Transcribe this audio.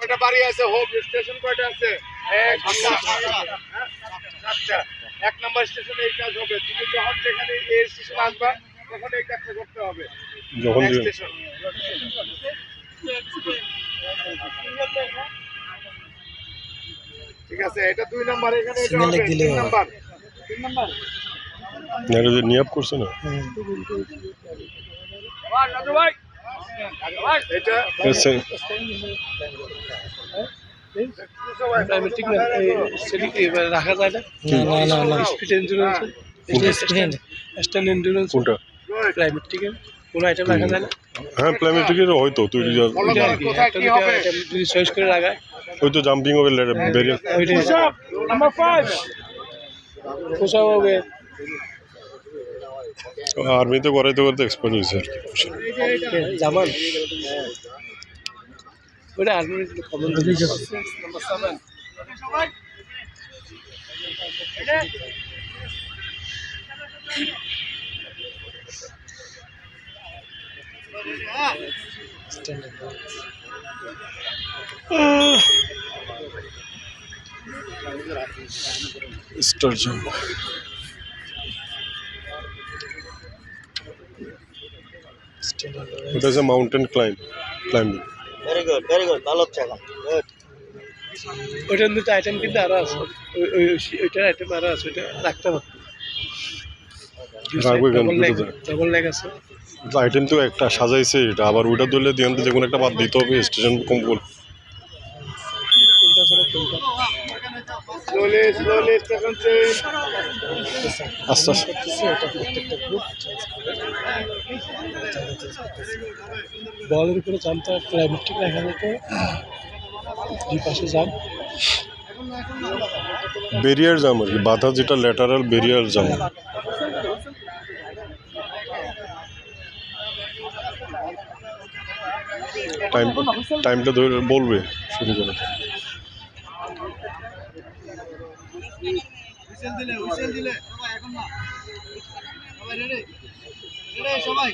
কয়টা বাড়ি আছে? হোপ স্টেশন কয়টা আছে? আচ্ছা, 1 নম্বর স্টেশনে এই কাজ হবে। তুমি যখন যেখানে এই স্টেশন আসবা তখন এই কাজটা করতে হবে। যখন স্টেশন ঠিক আছে, এটা 2 নাম্বার। এখানে এটা হবে 3 নাম্বার। 3 নাম্বার নিয়াপ করছে না এটা রাখা যায় না। স্পিড এন্ডুরেন্স, স্ট্যান্ড এন্ডুরেন্স, কোনটা? প্রাইমেটিকের কোনো আইটেম রাখা যায় না। হ্যাঁ প্ল্যামেটিকের হয়তো তৈরি যদি চয়েস করে লাগায় হয়তো জাম্পিং হবে বেরিয়ার পোষাও হবে। আর্মিতে করাইতে করতে এক্সপার্ট হয়েছে আর কি। জামান ওটা আর্মির কমন স্টার জাম্প ওটা হচ্ছে মাউন্টেন ক্লাইম্বিং। ভেরি গুড, ভালো হচ্ছে এখন। ওইটার মধ্যে আইটেম কিন্তু আরো আছে, ওইটার আইটেম আরো আছে, ওইটা রাখতে পারবো। ডবল লেগ আছে আইটেম তো একটা সাজাইছে, এটা আবার ওইটা ধরলে দিয়ে যে কোনো একটা বাদ দিতে হবে স্টেশন কম করে। Slowly station change. আস্তে আস্তে বলের উপরে জামটা প্রাইমেটিক রাখা যেত, দুই পাশে জাম। বেরিয়ার জাম আর কি, বাধা যেটা ল্যাটারাল বেরিয়ার জাম। টাইমটা ধরে বলবে শুরু করে। হুইসেল দিলে সবাই, এখন না সবাই রেডি সবাই।